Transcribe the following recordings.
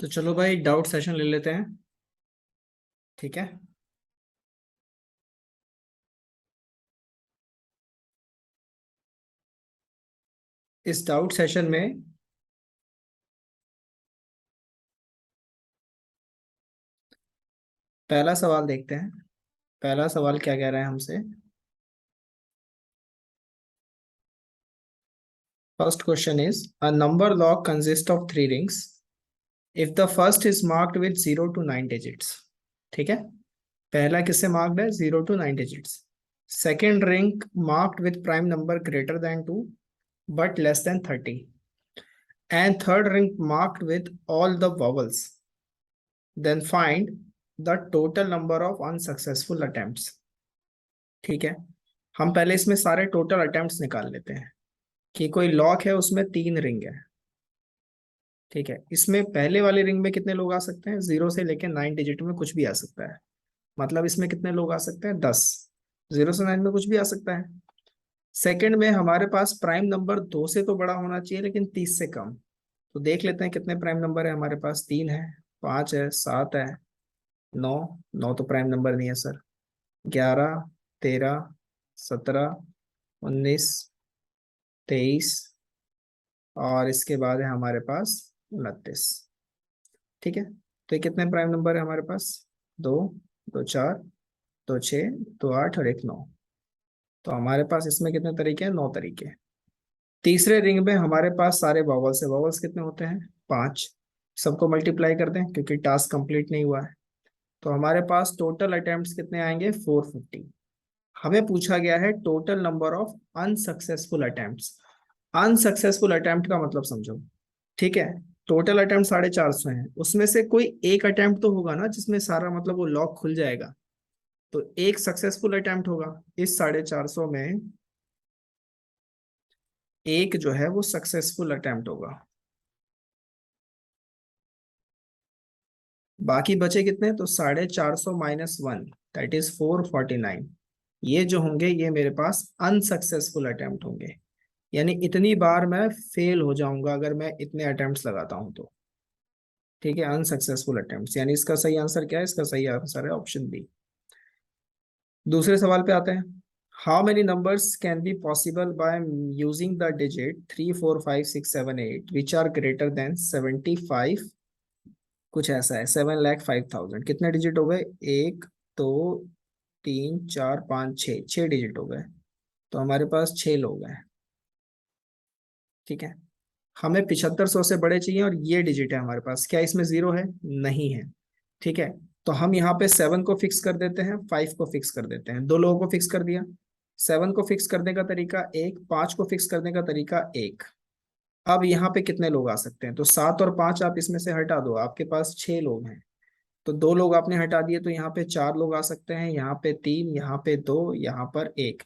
तो चलो भाई डाउट सेशन ले लेते हैं। ठीक है। इस डाउट सेशन में पहला सवाल देखते हैं। पहला सवाल क्या कह रहा है हमसे। First question is a number lock consist of three rings if the first is marked with 0 to 9 digits. ठीक है। पहला किससे मार्क्ड है? 0 to 9 digits. Second ring marked with prime number greater than 2 but less than 30 and third ring marked with all the vowels, then find the total number of unsuccessful attempts. ठीक है। हम पहले इसमें सारे टोटल अटेम्प्ट्स निकाल लेते हैं कि कोई लॉक है उसमें 3 रिंग है। ठीक है। इसमें पहले वाली रिंग में कितने लोग आ सकते हैं? 0 से लेकर 9 डिजिट में कुछ भी आ सकता है। मतलब इसमें कितने लोग आ सकते हैं? 10। 0 से 9 में कुछ भी आ सकता है। सेकंड में हमारे पास प्राइम नंबर 2 से तो बड़ा होना चाहिए लेकिन 30 से कम। तो देख लेते हैं कितने प्राइम नंबर है हमारे पास। 3 है, 5 है, 7 है, 9। 9 तो प्राइम नंबर नहीं है सर। 11, 13, 17, 19, 23 और इसके बाद है हमारे पास 29। ठीक है। तो ये कितने प्राइम नंबर है हमारे पास? दो, दो चार, दो छः, दो आठ और एक 9। तो हमारे पास इसमें कितने तरीके हैं? 9 तरीके। तीसरे रिंग में हमारे पास सारे वॉवल्स है। वॉवल्स कितने होते हैं? 5। सबको मल्टीप्लाई कर दें क्योंकि टास्क कंप्लीट नहीं हुआ है। तो हमारे पास टोटल अटेम्प्ट्स कितने आएंगे? 450। हमें पूछा गया है total number of unsuccessful attempts. Unsuccessful attempt का मतलब समझो। ठीक है। टोटल अटेम्प्ट 450 है, उसमें से कोई एक अटेम्प्ट तो होगा ना जिसमें सारा मतलब वो लॉक खुल जाएगा। तो एक सक्सेसफुल अटेम्प्ट होगा इस 450 में। एक जो है वो सक्सेसफुल अटेम्प्ट होगा। बाकी बचे कितने? तो 450 - 1 दैट इज 449। ये जो होंगे ये मेरे पास अनसक्सेसफुल अटेम्प्ट होंगे। यानी इतनी बार मैं फेल हो जाऊंगा अगर मैं इतने अटेम्प्ट्स लगाता हूं तो। ठीक है। अनसक्सेसफुल अटेम्प्ट्स यानी इसका सही आंसर क्या है? इसका सही आंसर है ऑप्शन बी। दूसरे सवाल पे आते हैं। How many numbers can be possible by using the digit 3 4 5 6 7 8 which are greater than 75? कुछ ऐसा है। 7,05,000 कितने डिजिट हो गए? एक, दो, तीन, चार, पाँच, छः। 6 डिजिट हो गए। तो हमारे पास 6 लोग हैं। ठीक है। हमें 7500 से बड़े चाहिए और ये डिजिट है हमारे पास। क्या इसमें जीरो है? नहीं है। ठीक है। तो हम यहाँ पे 7 को फिक्स कर देते हैं, 5 को फिक्स कर देते हैं। दो लोगों को फिक्स कर दिया। 7 को फिक्स करने का तरीका एक, 5 को फिक्स करने का तरीका एक। अब यहाँ पे कितने लोग आ सकते हैं? तो 7 और 5 आप इसमें से हटा दो, आपके पास 6 लोग हैं। तो दो लोग आपने हटा दिए तो यहाँ पे 4 लोग आ सकते हैं, यहाँ पे 3, यहाँ पे 2, यहाँ पर 1।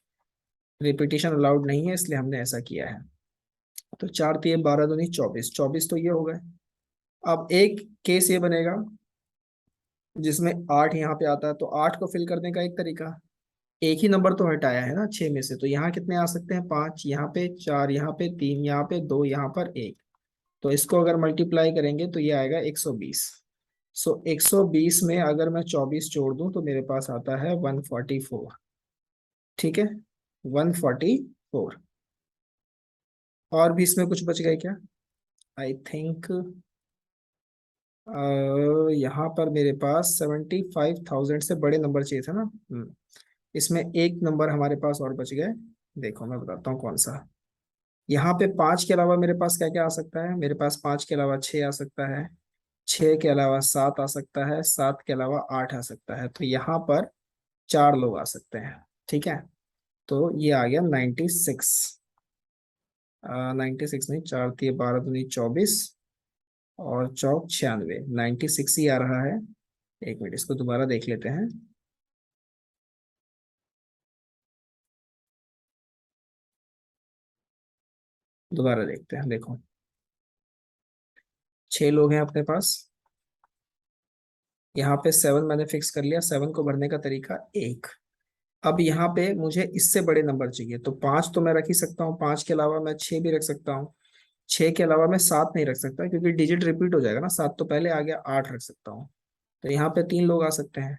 रिपीटिशन अलाउड नहीं है इसलिए हमने ऐसा किया है। तो 4 3 12 दूनी 24, 24 तो ये हो गए। अब एक केस ये बनेगा जिसमें 8 यहाँ पे आता है, तो 8 को फिल करने का एक तरीका, एक ही नंबर तो हटाया है ना 6 में से, तो यहाँ कितने आ सकते हैं? 5, यहाँ पे 4, यहाँ पे 3, यहाँ पे 2, यहाँ पर 1। तो इसको अगर मल्टीप्लाई करेंगे तो ये आएगा 120। सो 120 में अगर मैं 24 जोड़ दूं तो मेरे पास आता है 144। ठीक है। 144। और भी इसमें कुछ बच गए क्या? आई थिंक यहाँ पर मेरे पास 75,000 से बड़े नंबर चाहिए था ना। इसमें एक नंबर हमारे पास और बच गए। देखो मैं बताता हूँ कौन सा। यहाँ पे 5 के अलावा मेरे पास क्या क्या आ सकता है? मेरे पास 5 के अलावा 6 आ सकता है, 6 के अलावा 7 आ सकता है, 7 के अलावा 8 आ सकता है। तो यहाँ पर 4 लोग आ सकते हैं। ठीक है। तो ये आ गया 96। 96 नहीं, 4 3 12 दूनी 24 और चौक 96, 96 ही आ रहा है। एक मिनट इसको दोबारा देख लेते हैं। दोबारा देखते हैं। देखो 6 लोग हैं अपने पास। यहाँ पे 7 मैंने फिक्स कर लिया। 7 को भरने का तरीका एक। अब यहाँ पे मुझे इससे बड़े नंबर चाहिए, तो 5 तो मैं रख ही सकता हूँ, 5 के अलावा मैं 6 भी रख सकता हूँ। 6 के अलावा मैं 7 नहीं रख सकता क्योंकि डिजिट रिपीट हो जाएगा ना, 7 तो पहले आ गया, 8 रख सकता हूँ। तो यहाँ पे 3 लोग आ सकते हैं,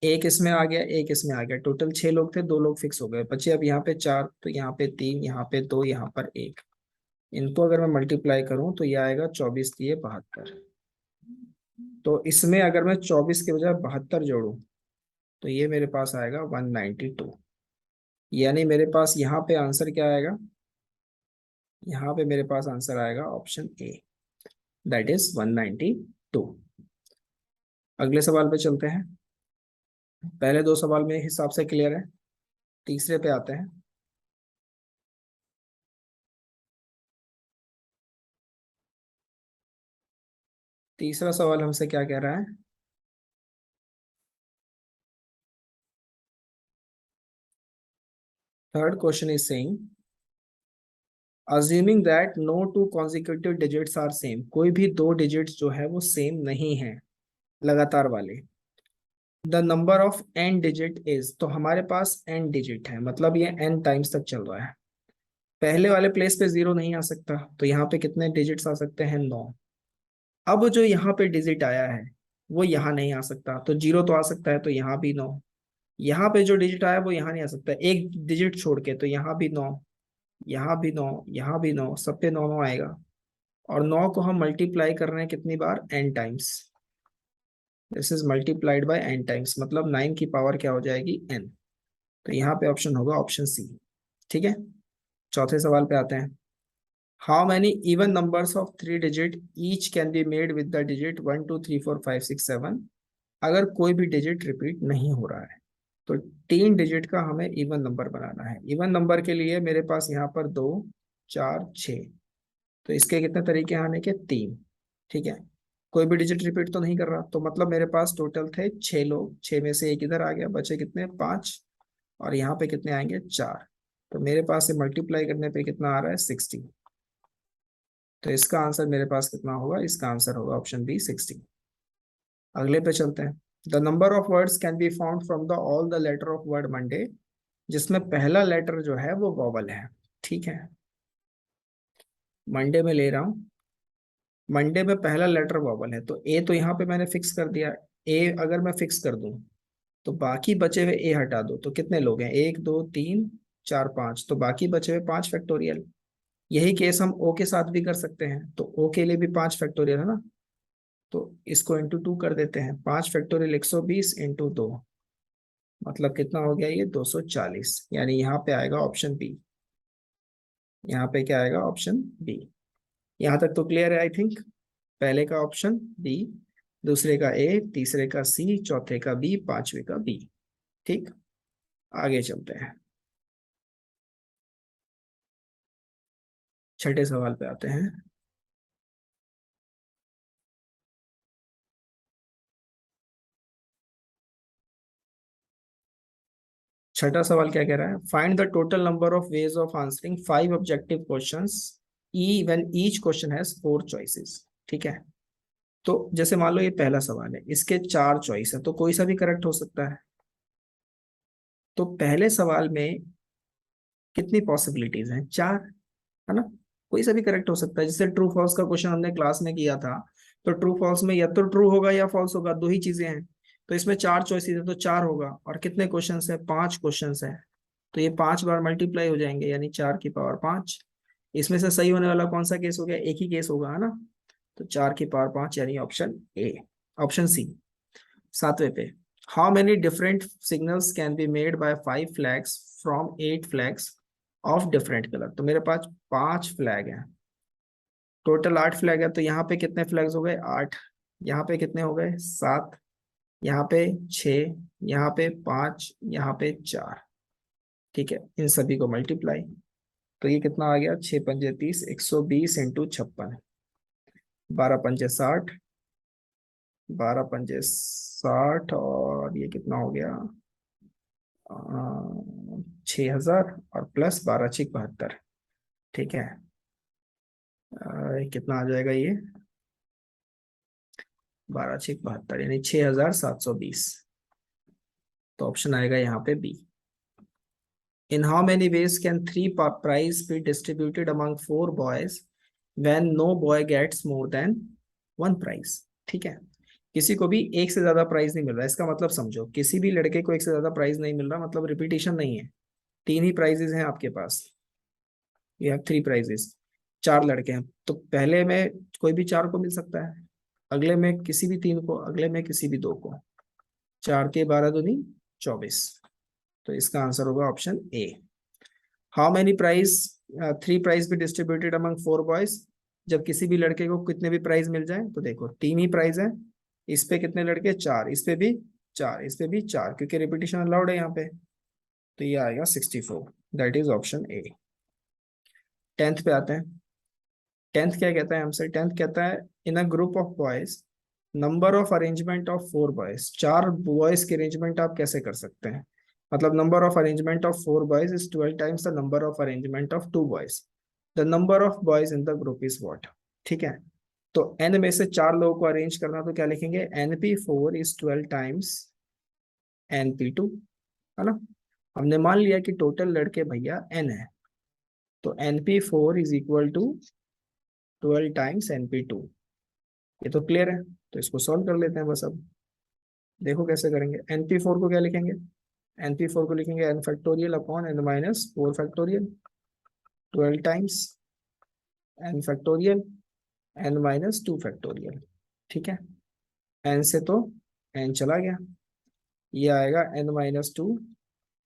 एक इसमें आ गया, एक इसमें आ गया, टोटल 6 लोग थे, 2 लोग फिक्स हो गए, बचे अब यहाँ पे 4, तो यहाँ पे 3, यहाँ पे 2, यहाँ पर 1। इनको अगर मैं मल्टीप्लाई करूँ तो ये आएगा 24 दिए 72। तो इसमें अगर मैं 24 के बजाय 72 जोड़ूं तो ये मेरे पास आएगा 192। यानी मेरे पास यहाँ पे आंसर क्या आएगा, यहाँ पे मेरे पास आंसर आएगा ऑप्शन ए, दैट इज 192। अगले सवाल पे चलते हैं। पहले 2 सवाल मेरे हिसाब से क्लियर है, तीसरे पे आते हैं। तीसरा सवाल हमसे क्या कह रहा है, third question is saying assuming that no two consecutive digits are same, कोई भी 2 डिजिट्स जो है वो सेम नहीं है लगातार वाले। The number of n digit is, तो हमारे पास n डिजिट है, मतलब ये n टाइम्स तक चल रहा है। पहले वाले प्लेस पे 0 नहीं आ सकता, तो यहाँ पे कितने डिजिट्स आ सकते हैं, 9। अब जो यहाँ पे डिजिट आया है वो यहाँ नहीं आ सकता, तो 0 तो आ सकता है, तो यहाँ भी 9। यहाँ पे जो डिजिट आया वो यहाँ नहीं आ सकता, एक डिजिट छोड़ के, तो यहाँ भी 9, यहाँ भी 9, यहाँ भी 9, सब पे 9 9 आएगा। और 9 को हम मल्टीप्लाई कर रहे हैं कितनी बार, n times. This is multiplied by n times, मतलब 9 की पावर क्या हो जाएगी, n। तो यहाँ पे ऑप्शन होगा ऑप्शन सी। ठीक है, चौथे सवाल पे आते हैं। How many even numbers of 3 digit each can be made with the digit 1 2 3 4 5 6 7, अगर कोई भी डिजिट रिपीट नहीं हो रहा है। तो 3 डिजिट का हमें इवन नंबर बनाना है। इवन नंबर के लिए मेरे पास यहाँ पर 2 4 6, तो इसके कितने तरीके आने के, 3। ठीक है, कोई भी डिजिट रिपीट तो नहीं कर रहा, तो मतलब मेरे पास टोटल थे 6 लोग, 6 में से एक इधर आ गया, बचे कितने, 5। और यहाँ पे कितने आएंगे, 4। तो मेरे पास से मल्टीप्लाई करने पे कितना आ रहा है, 60। तो इसका आंसर मेरे पास कितना होगा, इसका आंसर होगा ऑप्शन बी, 60। अगले पे चलते हैं। The number of words can be found from the all the letter of word Monday, जिसमें पहला लेटर जो है वो वॉवल है। ठीक है, मंडे में ले रहा हूँ, मंडे में पहला लेटर वॉवल है, तो ए तो यहाँ पे मैंने फिक्स कर दिया। ए अगर मैं फिक्स कर दूं तो बाकी बचे हुए ए हटा दो, तो कितने लोग हैं, 1 2 3 4 5, तो बाकी बचे हुए 5 फैक्टोरियल। यही केस हम ओ के साथ भी कर सकते हैं, तो ओ के लिए भी 5 फैक्टोरियल है ना, तो इसको इंटू 2 कर देते हैं, 5 फैक्टोरियल 120 इंटू 2, मतलब कितना हो गया ये, 240। यानी यहाँ पे आएगा ऑप्शन बी, यहाँ पे क्या आएगा, ऑप्शन बी। यहाँ तक तो क्लियर है आई थिंक। पहले का ऑप्शन बी, दूसरे का ए, तीसरे का सी, चौथे का बी, पांचवे का बी। ठीक, आगे चलते हैं, छठे सवाल पे आते हैं। छठा सवाल क्या कह रहा है, find the total number of ways of answering 5 objective questions E when each question has 4 choices. ठीक है, तो जैसे मान लो ये पहला सवाल है, इसके 4 चॉइस है, तो कोई सा भी करेक्ट हो सकता है। तो पहले सवाल में कितनी पॉसिबिलिटीज हैं, 4, है ना, कोई सा भी करेक्ट हो सकता है। जैसे ट्रू फॉल्स का क्वेश्चन हमने क्लास में किया था, तो ट्रू फॉल्स में या तो ट्रू होगा या फॉल्स होगा, 2 ही चीजें हैं। तो इसमें 4 चॉइसेस है, तो 4 होगा। और कितने क्वेश्चन है, 5 क्वेश्चन है, तो ये 5 बार मल्टीप्लाई हो जाएंगे, यानी 4 की पावर 5। इसमें से सही होने वाला कौन सा केस हो गया, एक ही केस होगा, है ना। तो 4 की पावर 5, यानी ऑप्शन ए, ऑप्शन सी। सातवें पे, how many different signals can be made by 5 flags from 8 flags of different colour. तो मेरे पास 5 फ्लैग हैं, टोटल 8 फ्लैग है, तो यहाँ पे कितने फ्लैग्स हो गए, 8। यहाँ पे कितने हो गए, 7। यहाँ पे 6, यहाँ पे 5, यहाँ पे 4। ठीक है, इन सभी को मल्टीप्लाई, तो ये कितना आ गया, 6 पंजे 30, 120 इंटू 56, 12 पंजे 60, 12 पंजे 60, और ये कितना हो गया, 6000, और प्लस 12 6 72। ठीक है, कितना आ जाएगा ये, 12 6 72, यानी 6720। तो ऑप्शन आएगा यहाँ पे B. In how many ways can 3 prize be distributed among 4 boys when no boy gets more than one prize. ठीक है, किसी को भी एक से ज्यादा प्राइज नहीं मिल रहा, इसका मतलब समझो, किसी भी लड़के को एक से ज्यादा प्राइज नहीं मिल रहा, मतलब रिपीटिशन नहीं है। तीन ही प्राइजेस हैं आपके पास, यू हैव थ्री प्राइजेस। चार लड़के हैं तो पहले में कोई भी चार को मिल सकता है, अगले में किसी भी तीन को, अगले में किसी भी दो को। चार के 12 दूनी 24। तो इसका आंसर होगा option A. How many prize, three prize भी डिस्ट्रीब्यूटेड अमंग फोर बॉयज। जब किसी भी लड़के को कितने भी प्राइज मिल जाए, तो देखो तीन ही प्राइज है, इस पे कितने लड़के, चार, इस पे भी चार, इस पे भी चार, क्योंकि रिपीटिशन अलाउड है यहाँ पे। तो ये आएगा 64, that is option A. Tenth पे आते हैं। टेंथ क्या कहता है हमसे, टेंथ कहता है in a group of boys number of arrangement of four boys. चार बॉयज के अरेंजमेंट आप कैसे कर सकते हैं, मतलब number of arrangement of four boys is 12 times the number of arrangement of two boys. The number of boys in the group is what. ठीक है, तो एन में से चार लोगों को अरेंज करना, तो क्या लिखेंगे, NP4 इज 12 टाइम्स NP2, है ना। हमने मान लिया कि टोटल लड़के भैया n है, तो NP4 is equal to 12 times NP2। ये तो क्लियर है, तो इसको सॉल्व कर लेते हैं बस अब। देखो कैसे करेंगे, NP4 को क्या लिखेंगे, NP4 को लिखेंगे n factorial upon n minus 4 factorial, 12 times n factorial n minus 2 factorial. ठीक है, n से तो n चला गया, ये आएगा n minus 2,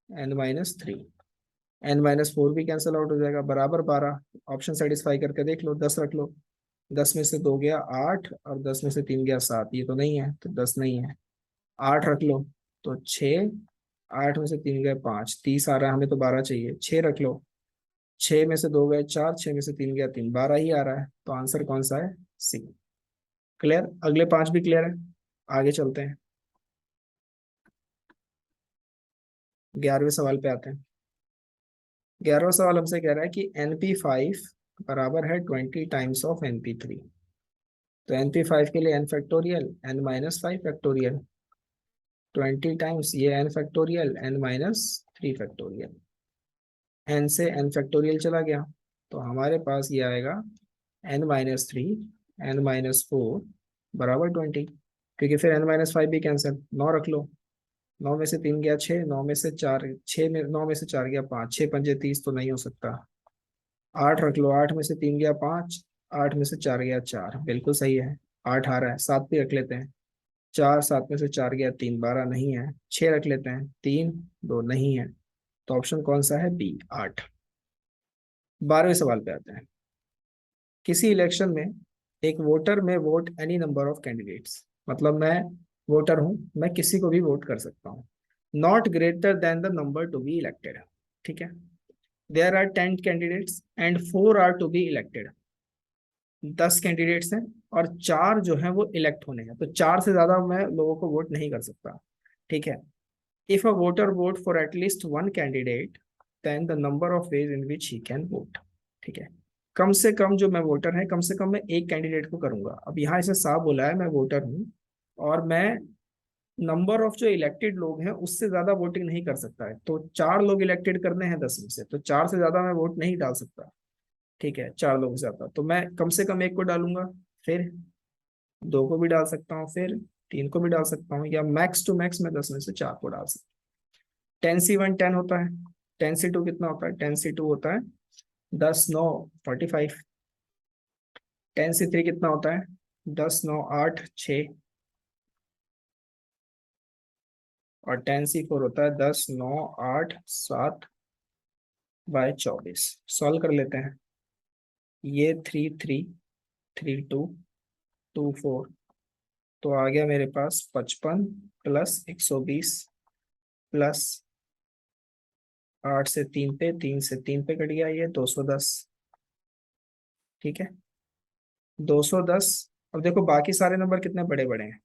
n minus 3, n minus 4 भी कैंसिल आउट हो जाएगा, बराबर 12। ऑप्शन सेटिस्फाई करके देख लो, 10 रख लो। 10 में से 2 गया 8, और 10 में से 3 गया 7, ये तो नहीं है तो 10 नहीं है। 8 रख लो तो 6, 8 में से 3 गए 5, 30 आ रहा है, हमें तो 12 चाहिए। 6 रख लो, 6 में से 2 गए 4, 6 में से 3 गया 3, 12 ही आ रहा है, तो आंसर कौन सा है, सी। क्लियर, अगले पांच भी क्लियर है, आगे चलते हैं। 11वें सवाल पे आते हैं। 11वां सवाल हमसे कह रहा है कि NP5 बराबर है 20 टाइम्स ऑफ NP3। तो NP5 के लिए n factorial n minus 5 factorial, 20 times ये n factorial n minus 3 factorial. n से n फैक्टोरियल चला गया, तो हमारे पास ये आएगा n माइनस 3 n माइनस 4 बराबर 20, क्योंकि फिर n माइनस 5 भी कैंसिल। 9 रख लो, 9 में से 3 गया 6, 9 में से 4, 6 में 9 में से 4 गया 5, 6 पंजे 30, तो नहीं हो सकता। 8 रख लो, 8 में से 3 गया 5, 8 में से 4 गया 4, बिल्कुल सही है। 8 आ रहा है, 7 भी रख लेते हैं। 4, 7 में से 4 गया 3, 12 नहीं है। 6 रख लेते हैं, 3 2 नहीं है। तो ऑप्शन कौन सा है, बी 8। 12वें सवाल पे आते हैं। किसी इलेक्शन में एक वोटर में vote any number of candidates, मतलब मैं वोटर हूं, मैं किसी को भी वोट कर सकता हूँ, not greater than the number to be elected. ठीक है, there are 10 candidates and 4 are to be elected. 10 candidates हैं और चार जो है वो इलेक्ट होने हैं, तो चार से ज्यादा मैं लोगों को वोट नहीं कर सकता। ठीक है, if a voter vote for at least one candidate then the number of ways in which he can vote. ठीक है, कम से कम जो मैं वोटर है, कम से कम मैं एक कैंडिडेट को करूंगा। अब यहाँ इसे साफ बोला है मैं वोटर हूँ, और मैं नंबर ऑफ जो इलेक्टेड लोग हैं उससे ज्यादा वोटिंग नहीं कर सकता है, तो चार लोग इलेक्टेड करने हैं 10 में से, तो चार से ज्यादा मैं वोट नहीं डाल सकता। ठीक है, चार लोग से ज्यादा तो मैं कम से कम एक को डालूंगा, फिर दो को भी डाल सकता हूँ, फिर तीन को भी डाल सकता हूँ, या मैक्स टू मैक्स मैं 10 में से चार को डाल सकता हूँ। 10C1 10 होता है, 10C2 कितना होता है, 10C2 होता है 10 9 45। 10C3 कितना होता है, 10 9 8 6, और 10C4 होता है 10 9 8 7 बाय 24। सॉल्व कर लेते हैं, ये 3 3 3 2 2 4, तो आ गया मेरे पास 55 प्लस 120 प्लस 8 से 3 पे, 3 से 3 पे कट गया, ये 210। ठीक है, 210। अब देखो बाकी सारे नंबर कितने बड़े बड़े हैं,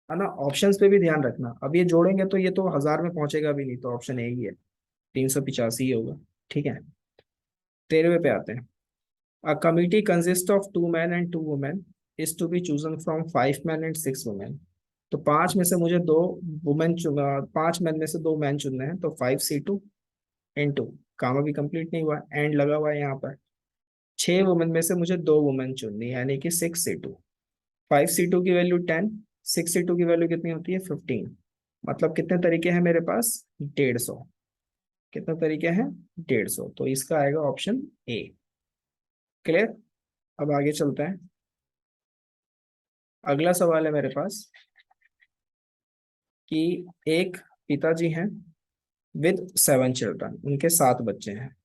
है ना। ऑप्शंस पे भी ध्यान रखना, अब ये जोड़ेंगे तो ये तो 1000 में पहुंचेगा भी नहीं, तो ऑप्शन ए ही है, 385 ही होगा। ठीक है, 13वें पे आते हैं। A committee consist of 2 men and 2 women is to be chosen from 5 men and 6 women। तो पांच में से मुझे दो वुमेन चुना, 5 men में से 2 men चुनने हैं, तो 5C2 इंटू, कामा भी कंप्लीट नहीं हुआ, एंड लगा हुआ है यहाँ पर, 6 वुमेन में से मुझे 2 वुमेन चुननी है, यानी कि 6 C2। 5 C2 की वैल्यू 10, 6 C2 की वैल्यू कितनी होती है 15। मतलब कितने तरीके हैं मेरे पास, 150। कितने तरीके हैं, 150। तो इसका आएगा ऑप्शन ए। क्लियर। अब आगे चलते हैं। अगला सवाल है मेरे पास कि एक पिताजी हैं विद 7 चिल्ड्रन, उनके 7 बच्चे हैं,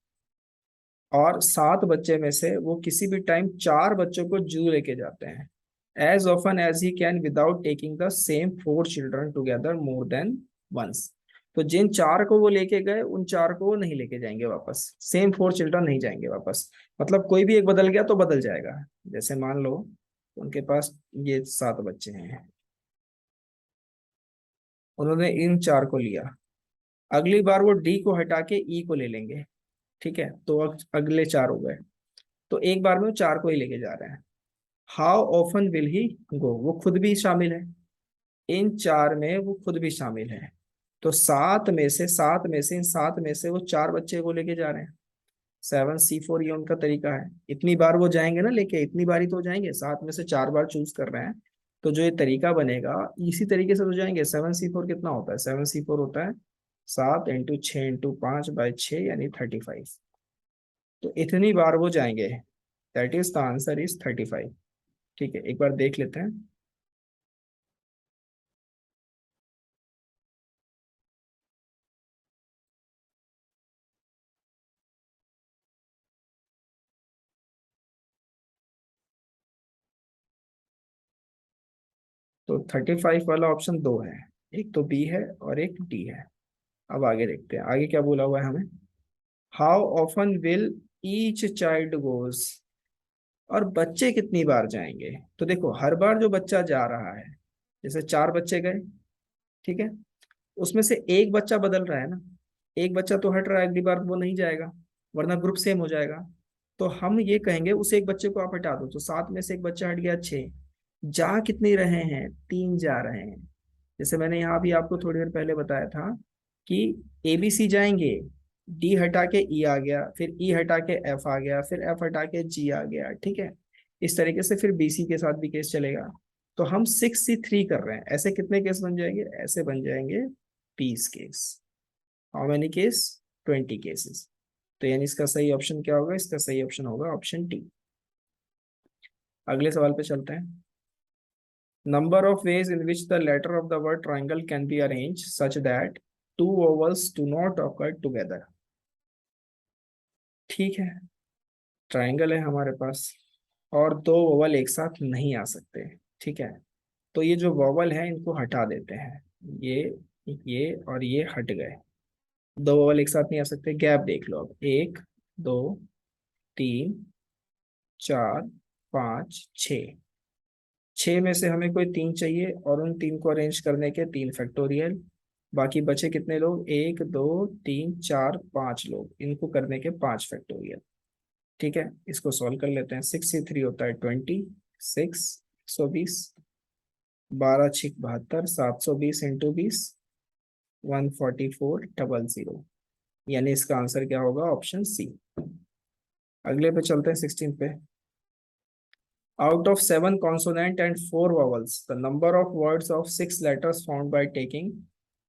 और 7 बच्चे में से वो किसी भी टाइम 4 बच्चों को जू लेके जाते हैं, as often as he can without taking the same 4 children together more than once. तो जिन 4 को वो लेके गए, उन 4 को वो नहीं लेके जाएंगे वापस, सेम 4 चिल्ड्रन नहीं जाएंगे वापस। मतलब कोई भी एक बदल गया तो बदल जाएगा। जैसे मान लो उनके पास ये 7 बच्चे हैं, उन्होंने इन 4 को लिया, अगली बार वो डी को हटा के ई को ले लेंगे। ठीक है, तो अगले 4 हो गए, तो एक बार में वो 4 को ही लेके जा रहे हैं। हाउ ऑफन विल ही गो, वो खुद भी शामिल है, इन 4 में वो खुद भी शामिल है। तो 7 में से इन 7 में से वो 4 बच्चे को लेके जा रहे हैं। 7 C4 ये उनका तरीका है। इतनी बार वो जाएंगे ना लेके, इतनी बार ही तो जाएंगे, 7 में से 4 बार चूज कर रहे हैं। तो जो ये तरीका बनेगा, इसी तरीके से तो जाएंगे। 7 C4 कितना होता है, 7 C4 होता है 7 × 6 × 5/6, यानी 35। तो इतनी बार वो जाएंगे, that is the answer is 35। ठीक है, एक बार देख लेते हैं। तो 35 वाला ऑप्शन दो है, एक तो बी है और एक डी है। अब आगे देखते हैं, आगे क्या बोला हुआ है हमें। How often will each child goes, और बच्चे कितनी बार जाएंगे। तो देखो हर बार जो बच्चा जा रहा है, जैसे 4 बच्चे गए, ठीक है, उसमें से एक बच्चा बदल रहा है ना, एक बच्चा तो हट रहा है, अगली बार वो नहीं जाएगा, वरना ग्रुप सेम हो जाएगा। तो हम ये कहेंगे उस एक बच्चे को आप हटा दो, तो 7 में से एक बच्चा हट गया, 6। जा कितने रहे हैं, 3 जा रहे हैं। जैसे मैंने यहाँ भी आपको थोड़ी देर पहले बताया था कि ABC जाएंगे, डी हटा के ई आ गया, फिर ई हटा के एफ आ गया, फिर एफ हटा के जी आ गया। ठीक है, इस तरीके से फिर BC के साथ भी केस चलेगा। तो हम 6C3 कर रहे हैं, ऐसे कितने केस बन जाएंगे, ऐसे बन जाएंगे 20 case. How many case, 20 cases. तो यानी इसका सही ऑप्शन क्या होगा, इसका सही ऑप्शन होगा ऑप्शन डी। अगले सवाल पे चलते हैं। Number of ways in which the letter of the word triangle can be arranged such that two vowels do not occur together। ठीक है, ट्राइंगल है हमारे पास, और 2 वोवल एक साथ नहीं आ सकते। ठीक है, तो ये जो वोवल है इनको हटा देते हैं। ये और ये हट गए, 2 वोवल एक साथ नहीं आ सकते। गैप देख लो अब, 1 2 3 4 5 6। 6 में से हमें कोई 3 चाहिए, और उन 3 को अरेंज करने के 3 फैक्टोरियल। बाकी बचे कितने लोग, 1 2 3 4 5 लोग, इनको करने के 5 फैक्टोरियल। ठीक है, इसको सॉल्व कर लेते हैं। 6 से 3 होता है 20, 120, 12×6 = 72, 720 × 20, 144,000। यानी इसका आंसर क्या होगा, ऑप्शन सी। अगले पे चलते हैं, 16 पे। Out of 7 consonant and 4 vowels, the number of words of 6 letters found by taking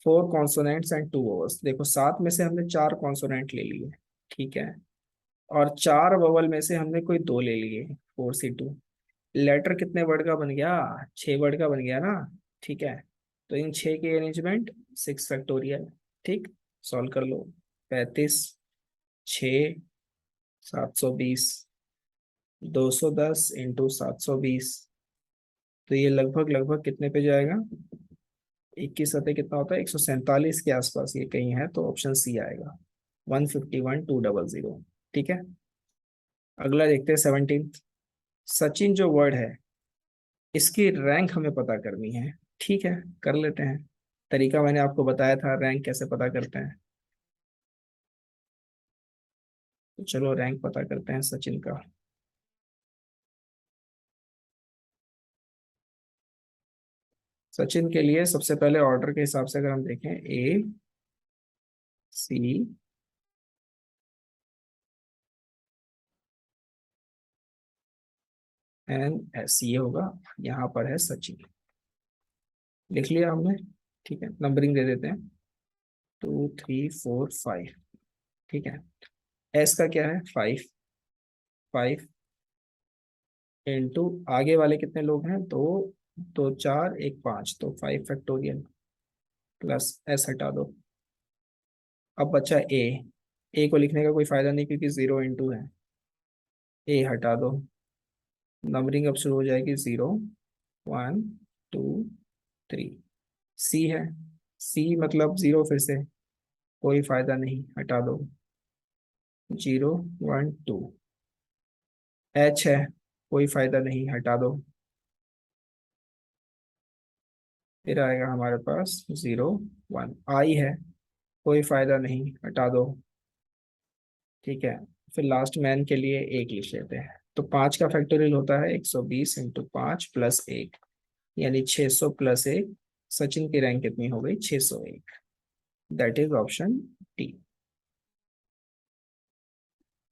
4 consonants and 2 vowels। देखो 7 में से हमने 4 कॉन्सोनेंट ले लिए, ठीक है, और 4 ववल में से हमने कोई 2 ले लिए, 4C2। लेटर कितने वर्ड का बन गया, 6 वर्ड का बन गया ना। ठीक है, तो इन 6 के अरेंजमेंट 6 फैक्टोरियल। ठीक, सॉल्व कर लो। 35, 6, 720, 210 × 720। तो ये लगभग लगभग कितने पे जाएगा, 21 कितना होता है, 147 के आसपास ये कहीं है, तो ऑप्शन सी आएगा, 151,200। ठीक है, अगला देखते हैं 17। सचिन जो वर्ड है, इसकी रैंक हमें पता करनी है। ठीक है, कर लेते हैं। तरीका मैंने आपको बताया था, रैंक कैसे पता करते हैं। तो चलो रैंक पता करते हैं सचिन का। सचिन के लिए सबसे पहले ऑर्डर के हिसाब से अगर हम देखें, A C NS ये होगा, यहाँ पर है सचिन, लिख लिया हमने। ठीक है, नंबरिंग दे देते हैं 2 3 4 5। ठीक है, S का क्या है 5, 5 इंटू आगे वाले कितने लोग हैं, दो, दो चार एक पाँच, तो 5 फैक्टोरियल प्लस S हटा दो। अब बचा ए को लिखने का कोई फायदा नहीं क्योंकि 0 इंटू है, ए हटा दो। नंबरिंग अब शुरू हो जाएगी 0 1 2 3। सी है, सी मतलब 0 फिर से, कोई फायदा नहीं, हटा दो। 0 1 2। एच है, कोई फायदा नहीं, हटा दो। फिर आएगा हमारे पास 0 1। आई है, कोई फायदा नहीं, हटा दो। ठीक है, फिर लास्ट मैन के लिए एक लिख लेते हैं। तो 5 का फैक्टोरियल होता है 120 इंटू 5 प्लस 1, यानी 600 प्लस 1। सचिन की रैंक कितनी हो गई, 601। That is option D.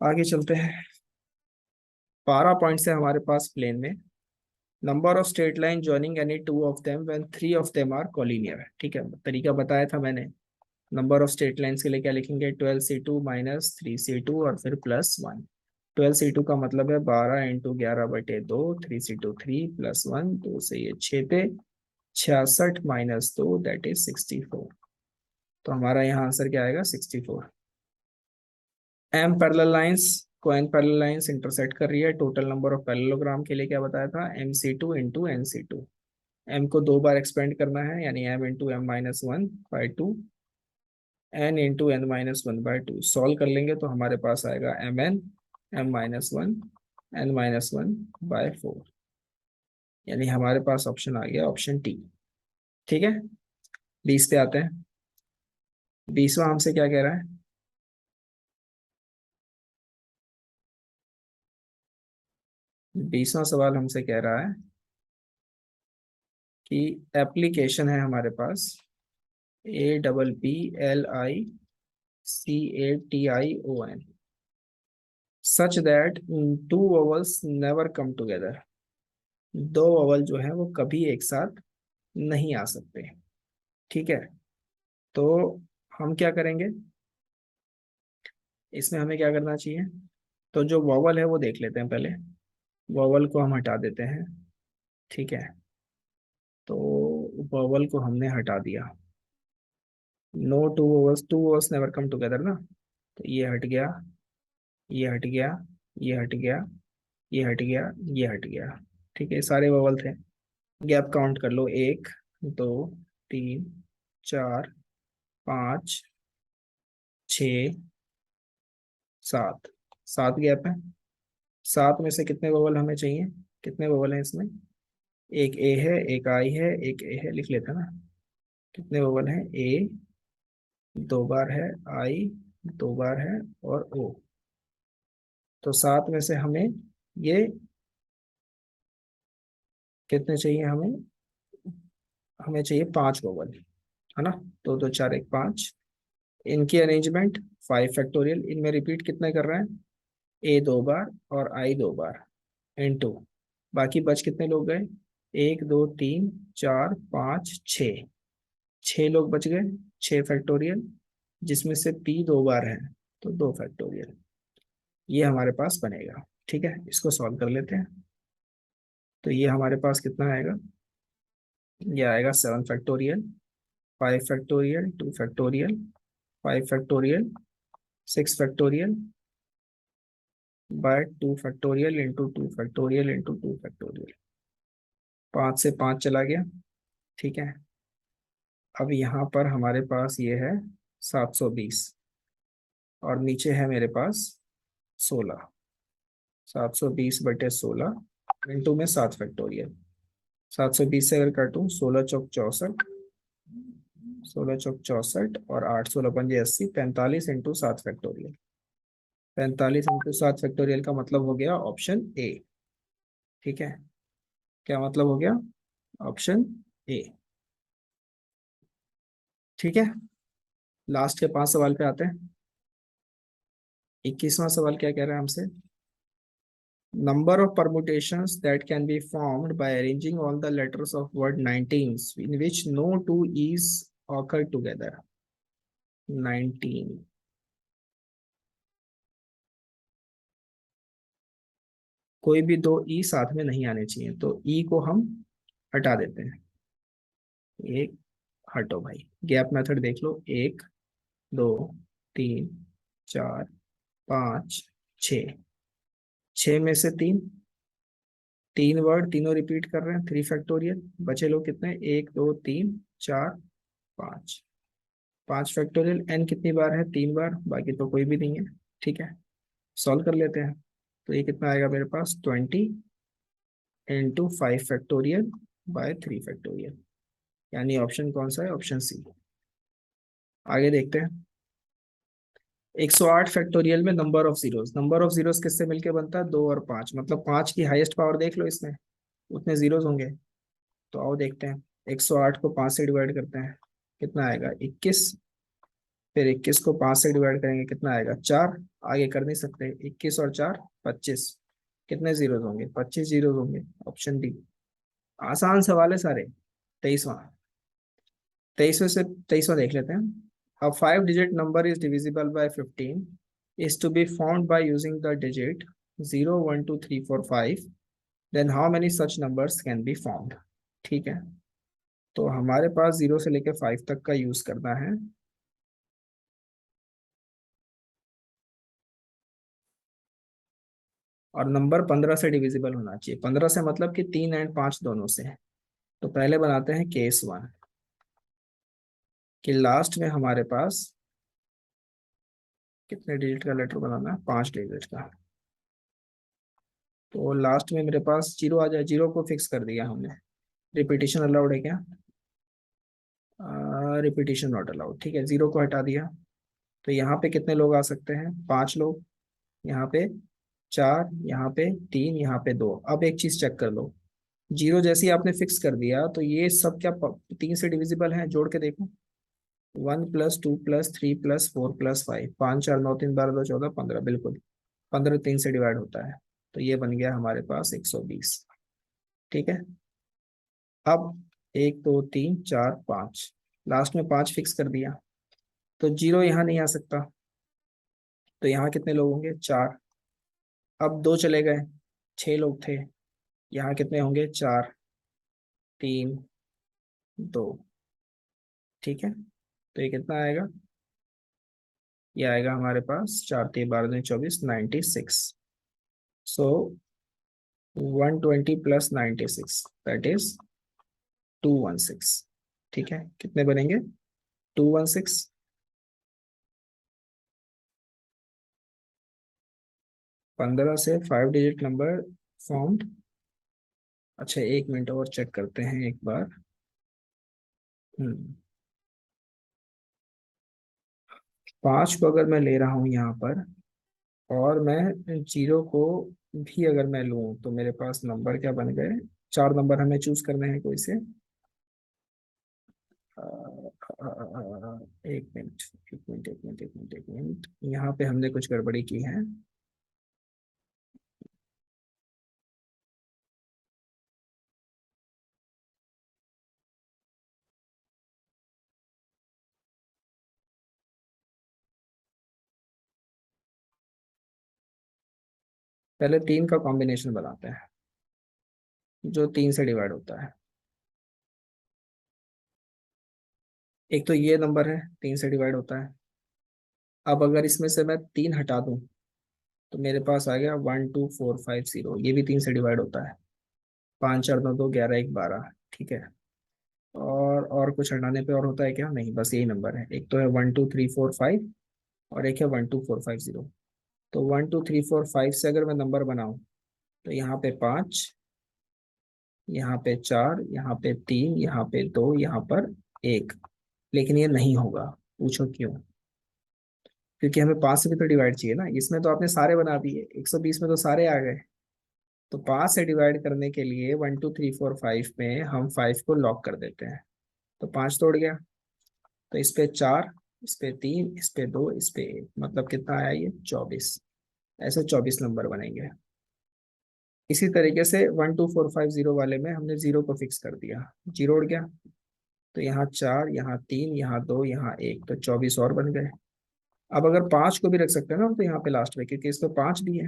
आगे चलते हैं। 12 पॉइंट्स है हमारे पास प्लेन में। Number of straight line joining any two of them when three of them are collinear. ठीक है, तरीका बताया था मैंने। नंबर ऑफ स्ट्रेट लाइन्स के लिए क्या लिखेंगे, 12C2 माइनस 3C2 और फिर +1। 12C2 का मतलब है 12 × 11/2, 3C2 3 +1, 2 से ये 6 पे 66 माइनस 2 दैट इज 64। तो हमारा यहाँ आंसर क्या आएगा, 64। एम पैरेलल लाइंस को एन पैरेलल लाइंस इंटरसेक्ट कर रही है। टोटल नंबर ऑफ पैरेललोग्राम के लिए क्या बताया था, MC2 × NC2। एम को 2 बार एक्सपेंड करना है, यानी M × M-1/2, N × N-1/2। Solve कर लेंगे तो हमारे पास आएगा MN M-1 N-1/4, यानी हमारे पास ऑप्शन आ गया ऑप्शन टी। ठीक है, 20 पे आते हैं। 20वां हमसे क्या कह रहा है, 20वां सवाल हमसे कह रहा है कि एप्लीकेशन है हमारे पास APPLICATION such that two vowels never come together. दो वोवल जो है वो कभी एक साथ नहीं आ सकते। ठीक है, तो हम क्या करेंगे, इसमें हमें क्या करना चाहिए, तो जो वोवल है वो देख लेते हैं पहले। वोवल को हम हटा देते हैं। ठीक है, तो वोवल को हमने हटा दिया। No two vowels never come together ना, तो ये हट गया, ये हट गया, ये हट गया, ये हट गया, ये हट गया। ठीक है, सारे वोवल थे। गैप काउंट कर लो, 1 2 3 4 5 6 7। 7 गैप है। 7 में से कितने वोवल हमें चाहिए, कितने वोवल हैं इसमें, एक ए है, एक आई है, एक ए है, लिख लेते हैं ना। कितने वोवल हैं, ए 2 बार है, आई 2 बार है, और ओ। तो 7 में से हमें ये कितने चाहिए, हमें हमें चाहिए 5 वोवल, है ना। 2 2 4 1 5। इनकी अरेंजमेंट 5 फैक्टोरियल, इनमें रिपीट कितने कर रहे हैं, ए 2 बार और आई 2 बार इनटू, बाकी बच कितने लोग गए, 1 2 3 4 5 6। 6 लोग बच गए, 6 फैक्टोरियल, जिसमें से पी 2 बार है, तो 2 फैक्टोरियल। ये हमारे पास बनेगा। ठीक है, इसको सॉल्व कर लेते हैं। तो ये हमारे पास कितना आएगा, ये आएगा 7 factorial, 5 factorial, 2 factorial, 5 factorial, 6 factorial by 2 factorial into 2 factorial into 2 factorial. 5 से 5 चला गया। ठीक है, अब यहाँ पर हमारे पास ये है 720, और नीचे है मेरे पास 16। 720/16 इंटू में 7 फैक्टोरियल। 720 से अगर काटूं, 16 चौक 64, 16 चौक 64 और 8 16 पंजे 80, 45 इंटू 7 फैक्टोरियल। 45 इंटू 7 फैक्टोरियल का मतलब हो गया ऑप्शन ए। ठीक है, क्या मतलब हो गया, ऑप्शन ए। ठीक है, लास्ट के 5 सवाल पे आते हैं। 21वां सवाल क्या कह रहा है हमसे, Number of permutations that can be formed by arranging all the letters of word 19 in which no two e's occur together. 19, कोई भी दो ई साथ में नहीं आने चाहिए, तो ई को हम हटा देते हैं। एक, हटो भाई, गैप मेथड देख लो, एक, दो, तीन, चार, पाँच, छ, छ में से तीन, तीन वर्ड तीनों रिपीट कर रहे हैं, 3 फैक्टोरियल, बचे लोग कितने, एक, दो, तीन, चार, पाँच, 5 फैक्टोरियल, एन कितनी बार है, 3 बार, बाकी तो कोई भी नहीं है। ठीक है, सॉल्व कर लेते हैं। तो ये कितना आएगा मेरे पास, 20 × 5 फैक्टोरियल बाय 3 फैक्टोरियल, यानी ऑप्शन कौन सा है, ऑप्शन सी। आगे देखते हैं। 108 फैक्टोरियल में नंबर ऑफ जीरोस किससे मिलके बनता है, 2 और 5, मतलब 5 की हाईएस्ट पावर देख लो, इसमें उतने जीरोस होंगे। तो आओ देखते हैं, 108 को 5 से डिवाइड करते हैं, कितना आएगा, 21। फिर 21 को 5 से डिवाइड करेंगे, कितना आएगा, 4। आगे कर नहीं सकते, 21 और 4, 25, कितने जीरोस होंगे, 25 जीरोस होंगे, ऑप्शन डी। आसान सवाल है सारे। 23वां, 23वां देख लेते हैं। A 5 digit number is divisible by 15 is to be found by using the digit 0, 1, 2, 3, 4, 5, then how many such numbers can be formed? ठीक है, तो हमारे पास 0 से लेकर 5 तक का यूज करना है। और नंबर 15 से डिविजिबल होना चाहिए, 15 से मतलब कि 3 एंड 5 दोनों से। तो पहले बनाते हैं केस 1, कि लास्ट में हमारे पास कितने डिजिट का लेटर बनाना है, 5 डिजिट का। तो लास्ट में मेरे पास जीरो आ जाए, जीरो को फिक्स कर दिया हमने। रिपीटिशन अलाउड है क्या, रिपीटिशन नॉट अलाउड, ठीक है, जीरो को हटा दिया। तो यहाँ पे कितने लोग आ सकते हैं, 5 लोग, यहाँ पे 4, यहाँ पे 3, यहाँ पे 2। अब एक चीज चेक कर लो, जीरो जैसे ही आपने फिक्स कर दिया, तो ये सब क्या 3 से डिविजिबल है, जोड़ के देखो, 1 + 2 + 3 + 4 + 5, 5, 4, 9, 3, 12, 2, 14, 15, बिल्कुल, 15 3 से डिवाइड होता है। तो ये बन गया हमारे पास 120। ठीक है, अब 1, 2, 3, 4, 5, लास्ट में 5 फिक्स कर दिया, तो जीरो यहाँ नहीं आ सकता। तो यहाँ कितने लोग होंगे, 4। अब 2 चले गए, 6 लोग थे, यहाँ कितने होंगे, 4, 3, 2। ठीक है, तो ये कितना आएगा, ये आएगा हमारे पास 4, 3, 12, 24, 96। सो 120 + 96 दैट इज 216। ठीक है, कितने बनेंगे, 216। 15 से 5 डिजिट नंबर फॉर्म्ड। अच्छा, 1 मिनट और चेक करते हैं एक बार। हम्म, 5 को अगर मैं ले रहा हूँ यहाँ पर, और मैं जीरो को भी अगर मैं लूँ, तो मेरे पास नंबर क्या बन गए, 4 नंबर हमें चूज करने हैं कोई से। 1 minute, 1 minute, 1 minute, 1 minute, 1 minute, यहाँ पे हमने कुछ गड़बड़ी की है। पहले 3 का कॉम्बिनेशन बनाते हैं, जो 3 से डिवाइड होता है। एक तो ये नंबर है, 3 से डिवाइड होता है। अब अगर इसमें से मैं 3 हटा दूं, तो मेरे पास आ गया 1, 2, 4, 5, 0, ये भी 3 से डिवाइड होता है। 5, 4, 9, 2, 11, 1, 12। ठीक है, और कुछ हटाने पे और होता है क्या, नहीं, बस यही नंबर है। एक तो है 1, 2, 3, 4, 5, और एक है 1, 2, 4, 5, 0। तो 1, 2, 3, 4, 5 से अगर मैं नंबर बनाऊं, तो यहाँ पे 5, यहाँ पे 4, यहाँ पे 3, यहाँ पे 2, यहाँ पर 1। लेकिन ये नहीं होगा, पूछो क्यों, क्योंकि हमें 5 से भी तो डिवाइड चाहिए ना, इसमें तो आपने सारे बना दिए, 120 में तो सारे आ गए। तो 5 से डिवाइड करने के लिए 1, 2, 3, 4, 5 में हम 5 को लॉक कर देते हैं। तो 5 तोड़ गया, तो इस पे 4, इस पे 3, इस पे 2, इस पे 1, मतलब कितना आया ये, 24। ऐसे 24 नंबर बनेंगे। इसी तरीके से 12450 वाले में हमने जीरो को फिक्स कर दिया, जीरो उड़ गया, तो यहाँ चार, यहाँ तीन, यहाँ दो, यहाँ एक, तो 24 और बन गए। अब अगर पांच को भी रख सकते हैं ना तो यहाँ पे लास्ट में, क्योंकि इसमें पांच भी है,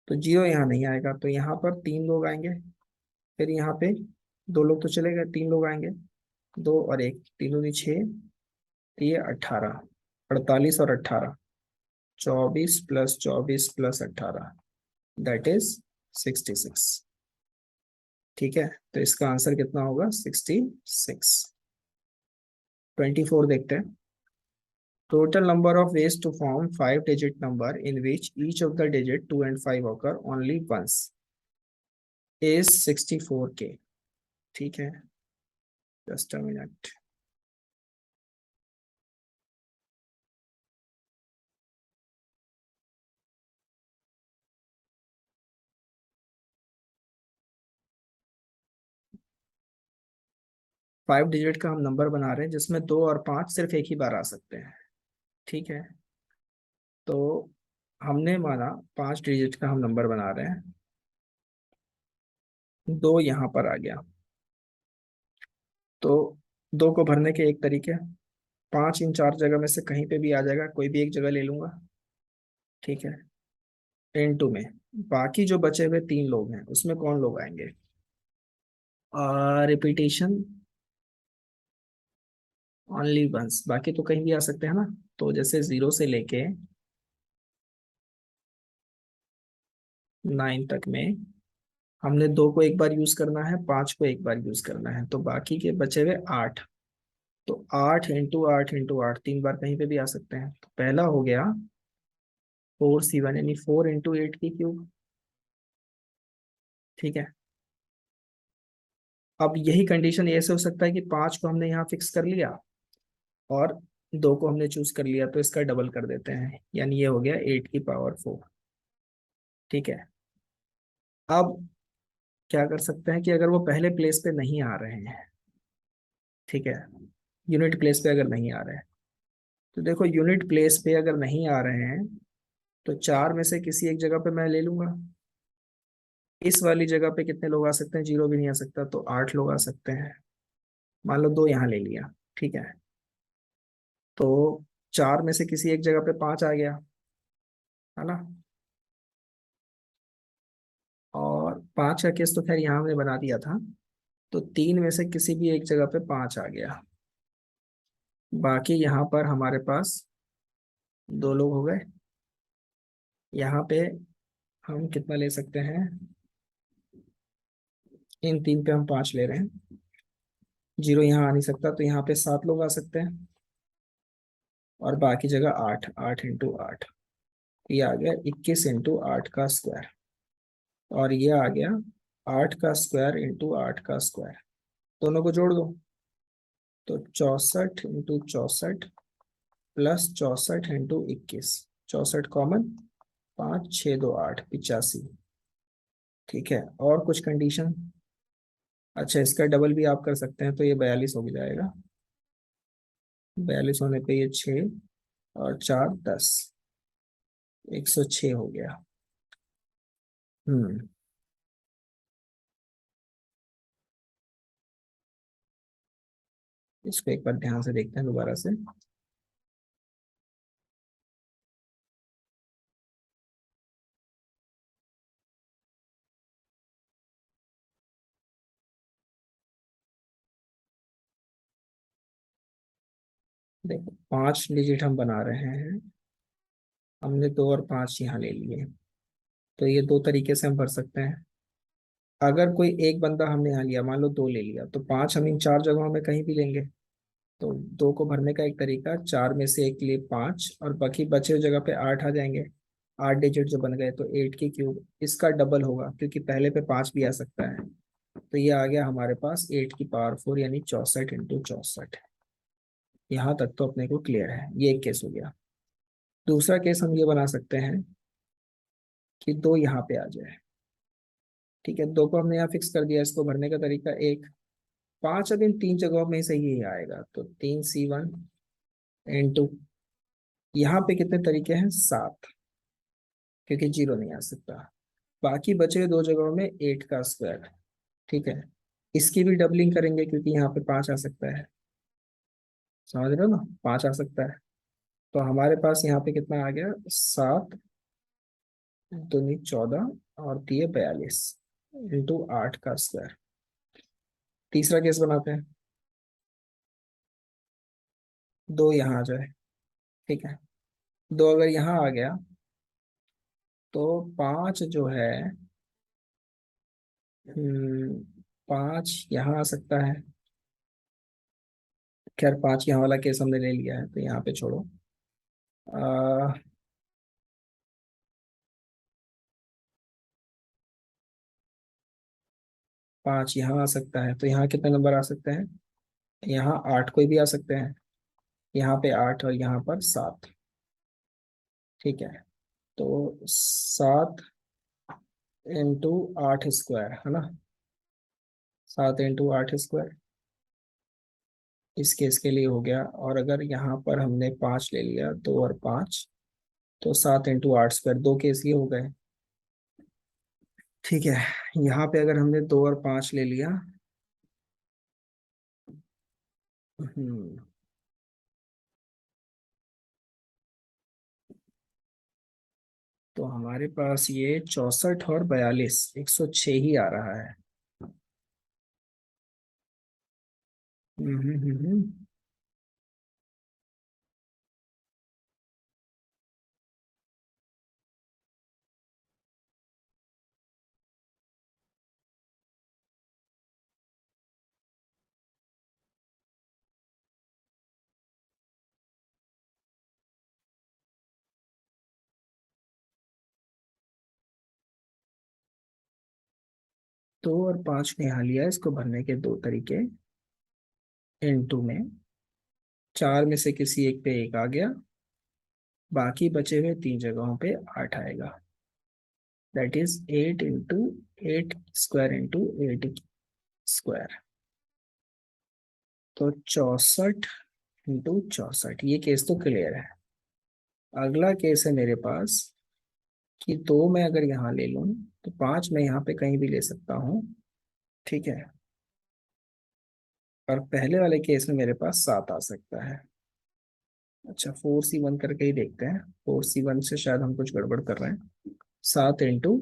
तो जीरो यहाँ नहीं आएगा, तो यहाँ पर तीन लोग आएंगे। फिर यहाँ पे दो लोग तो चले गए, तीन लोग आएंगे, दो और एक, तीन दूनी छः, तो ये 18, 48 और 18, 24 प्लस 24 प्लस 18, दैट इज 66। ठीक है, तो इसका आंसर कितना होगा? 66। 24 देखते हैं। Total number of ways to form five-digit number in which each of the digit 2 and 5 occur only once is 64K. ठीक है, just a minute. Five digit का हम नंबर बना रहे हैं जिसमें दो और पांच सिर्फ एक ही बार आ सकते हैं। ठीक है, तो हमने माना पांच डिजिट का हम नंबर बना रहे हैं, दो यहाँ पर आ गया, तो दो को भरने के एक तरीके, पांच इन चार जगह में से कहीं पे भी आ जाएगा, कोई भी एक जगह ले लूंगा। ठीक है, इनटू में बाकी जो बचे हुए तीन लोग हैं उसमें कौन लोग आएंगे? रिपीटेशन ओनली वंस, बाकी तो कहीं भी आ सकते हैं ना। तो जैसे जीरो से लेके नाइन तक में हमने दो को एक बार यूज करना है, पांच को एक बार यूज करना है, तो बाकी के बचे हुए आठ, तो आठ इंटू आठ इंटू आठ तीन बार कहीं पे भी आ सकते हैं। तो पहला हो गया 4C1 यानी 4 इंटू 8 की क्यूब। ठीक है, अब यही कंडीशन ऐसे हो सकता है कि पांच को हमने यहाँ फिक्स कर लिया और दो को हमने चूज कर लिया, तो इसका डबल कर देते हैं, यानी ये हो गया 8 की पावर 4। ठीक है, अब क्या कर सकते हैं कि अगर वो पहले प्लेस पे नहीं आ रहे हैं, ठीक है, यूनिट प्लेस पे अगर नहीं आ रहे हैं, तो देखो यूनिट प्लेस पे अगर नहीं आ रहे हैं तो चार में से किसी एक जगह पे मैं ले लूंगा। इस वाली जगह पे कितने लोग आ सकते हैं? जीरो भी नहीं आ सकता, तो आठ लोग आ सकते हैं। मान लो दो यहाँ ले लिया। ठीक है, तो चार में से किसी एक जगह पे पांच आ गया, है ना, और पांच का केस तो खैर यहाँ हमने बना दिया था, तो तीन में से किसी भी एक जगह पे पांच आ गया। बाकी यहाँ पर हमारे पास दो लोग हो गए। यहाँ पे हम कितना ले सकते हैं? इन तीन पे हम पांच ले रहे हैं, जीरो यहाँ आ नहीं सकता, तो यहाँ पे सात लोग आ सकते हैं, और बाकी जगह आठ, आठ इंटू आठ, ये आ गया 21 इंटू 8 का स्क्वायर, और ये आ गया 8 का स्क्वायर इंटू 8 का स्क्वायर। दोनों को जोड़ दो, तो 64 इंटू 64 प्लस 64 इंटू 21, 64 कॉमन, पाँच छः दो आठ, 85। ठीक है, और कुछ कंडीशन? अच्छा, इसका डबल भी आप कर सकते हैं, तो ये 42 हो जाएगा। 42 होने पे ये छः और चार 10, 106 हो गया। हम्म, इसको एक बार ध्यान से देखते हैं दोबारा से। देखो पांच डिजिट हम बना रहे हैं, हमने दो और पांच यहाँ ले लिए, तो ये दो तरीके से हम भर सकते हैं। अगर कोई एक बंदा हमने यहाँ लिया, मान लो दो ले लिया, तो पांच हम इन चार जगहों में कहीं भी लेंगे। तो दो को भरने का एक तरीका, चार में से एक के लिए पांच, और बाकी बचे हुए जगह पे आठ आ जाएंगे। आठ डिजिट जो बन गए, तो 8 की क्यूब, इसका डबल होगा क्योंकि पहले पे पांच भी आ सकता है, तो ये आ गया हमारे पास 8 की पावर 4 यानी 64 इंटू 64। यहाँ तक तो अपने को क्लियर है, ये एक केस हो गया। दूसरा केस हम ये बना सकते हैं कि दो यहाँ पे आ जाए। ठीक है, दो को हमने यहाँ फिक्स कर दिया, इसको भरने का तरीका एक, पांच अब इन तीन जगहों में से ही आएगा, तो 3C1 इंटू, यहाँ पे कितने तरीके हैं? सात, क्योंकि जीरो नहीं आ सकता, बाकी बचे हुए दो जगहों में 8 का स्क्वायर। ठीक है, इसकी भी डबलिंग करेंगे क्योंकि यहाँ पे 5 आ सकता है। समझ रहे हो ना, 5 आ सकता है। तो हमारे पास यहाँ पे कितना आ गया, 7 दूनी 14 और दिए 42 इंटू 8 का स्क्वायर। तीसरा केस बनाते हैं, दो यहाँ आ जाए। ठीक है, दो अगर यहाँ आ गया तो 5 जो है, 5 यहाँ आ सकता है। खैर 5 यहाँ वाला केस हमने ले लिया है तो यहाँ पे छोड़ो। 5 यहाँ आ सकता है तो यहाँ कितने नंबर आ सकते हैं, यहाँ 8 कोई भी आ सकते हैं। यहाँ पे 8 और यहाँ पर 7। ठीक है, तो 7 इंटू 8 स्क्वायर है ना, 7 इंटू 8 स्क्वायर इस केस के लिए हो गया। और अगर यहाँ पर हमने 5 ले लिया, 2 और 5, तो 7 इंटू 8 स्क्वायर, दो केस ये हो गए। ठीक है, यहाँ पे अगर हमने 2 और 5 ले लिया, हम्म तो हमारे पास ये 64 और 42, 106 ही आ रहा है। हम्म हम्म हम्म, हम्म। दो और 5 ने यहाँ लिया, इसको भरने के दो तरीके। इनटू में 4 में से किसी एक पे 1 आ गया, बाकी बचे हुए तीन जगहों पे 8 आएगा। That is 8 into 8 square into 8 square. तो 64 इंटू 64, ये केस तो क्लियर है। अगला केस है मेरे पास कि दो मैं अगर यहाँ ले लूँ तो 5 मैं यहाँ पे कहीं भी ले सकता हूँ। ठीक है, और पहले वाले केस में मेरे पास 7 आ सकता है। अच्छा, 4C1 करके ही देखते हैं, 4C1 से शायद हम कुछ गड़बड़ कर रहे हैं। 7 इंटू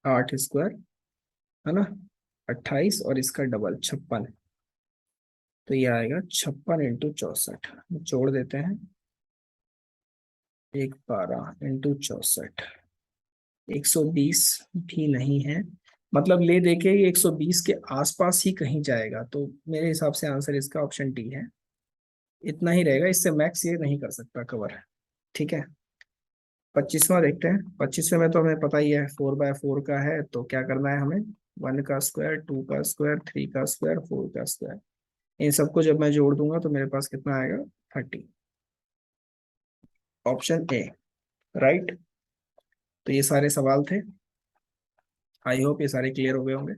8 स्क्वायर है ना, 28 और इसका डबल 56। तो ये आएगा 56 इंटू 64, जोड़ देते हैं। 12 इंटू 64, 120 भी नहीं है। मतलब ले देके ये 120 के आसपास ही कहीं जाएगा, तो मेरे हिसाब से आंसर इसका ऑप्शन डी है। इतना ही रहेगा, इससे मैक्स ये नहीं कर सकता कवर। ठीक है, 25वां देखते हैं। 25वें में तो हमें पता ही है, 4/4 का है, तो क्या करना है हमें, 1 का स्क्वायर, 2 का स्क्वायर, 3 का स्क्वायर, 4 का स्क्वायर। इन सबको जब मैं जोड़ दूंगा तो मेरे पास कितना आएगा, 30। Option A right. तो ये सारे सवाल थे, आई होप ये सारे क्लियर हो गए होंगे।